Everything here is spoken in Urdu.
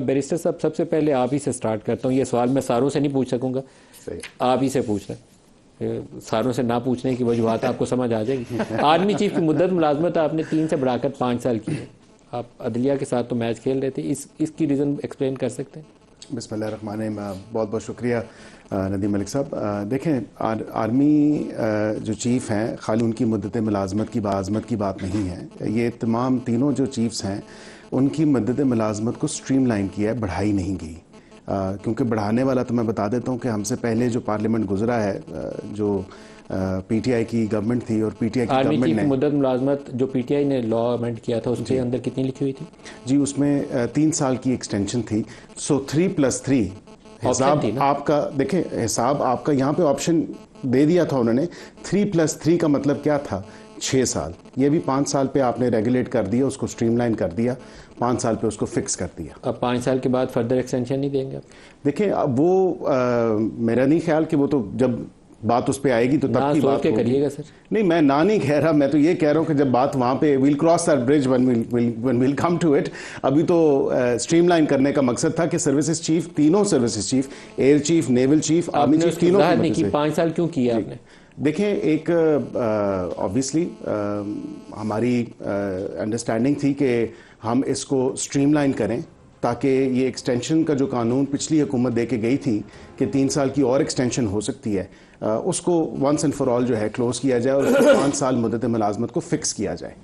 بیرسٹر صاحب سب سے پہلے آپ ہی سے سٹارٹ کرتا ہوں. یہ سوال میں ساروں سے نہیں پوچھ سکوں گا, آپ ہی سے پوچھ رہا ہوں. ساروں سے نہ پوچھنے کی وجوہات آپ کو سمجھ آ جائے گی. آرمی چیف کی مدت ملازمت آپ نے 3 سے بڑھا کر 5 سال کی ہے. آپ عدلیہ کے ساتھ تو میچ کھیل رہے تھے, اس کی ریزن ایکسپلین کر سکتے ہیں؟ بسم اللہ الرحمن الرحیم. بہت بہت شکریہ ندیم ملک صاحب. دیکھیں, آرمی جو چیف ہیں, خالی ان کی مدت ملازمت کی بعظمت کی بات نہیں ہے. یہ تمام تینوں جو چیفز ہیں ان کی مدت ملازمت کو سٹریم لائن کیا ہے, بڑھائی نہیں گئی. کیونکہ بڑھانے والا تو میں بتا دیتا ہوں کہ ہم سے پہلے جو پارلیمنٹ گزرا ہے, جو پی ٹی آئی کی گورنمنٹ تھی, اور پی ٹی آئی کی آرمی گورنمنٹ چیف نے کی مدت ملازمت جو پی ٹی آئی نے لا امینڈ کیا تھا اس کے اندر کتنی لکھی ہوئی تھی؟ جی اس میں 3 سال کی ایکسٹینشن تھی. سو 3+3 حساب آپ کا دیکھیں, حساب آپ کا یہاں پہ آپشن دے دیا تھا انہوں نے. 3+3 کا مطلب کیا تھا؟ 6 سال. یہ بھی 5 سال پہ آپ نے ریگولیٹ کر دیا, اس کو سٹریم لائن کر دیا, 5 سال پہ اس کو فکس کر دیا. اب 5 سال کے بعد فردر ایکسٹینشن نہیں دیں گے آپ؟ دیکھیں اب وہ میرا نہیں خیال کہ وہ تو جب بات اس پہ آئے گی تو تب کی بات کریے گا سر. نہیں, میں نہیں کہہ رہا, میں تو یہ کہہ رہا ہوں کہ جب بات وہاں پہ we'll cross that bridge when we'll come to it. ابھی تو سٹریم لائن کرنے کا مقصد تھا کہ سروسز چیف, تینوں services chief, air chief, naval chief, army chief, تینوں ظاہر نہیں کی 5 سال کیوں کیا آپ نے؟ دیکھیں, ایک آبویسلی ہماری انڈرسٹینڈنگ تھی کہ ہم اس کو سٹریم لائن کریں تاکہ یہ ایکسٹینشن کا جو قانون پچھلی حکومت دے کے گئی تھی کہ 3 سال کی اور ایکسٹینشن ہو سکتی ہے, اس کو ونس اینڈ فار آل جو ہے کلوز کیا جائے اور 5 سال مدت ملازمت کو فکس کیا جائے.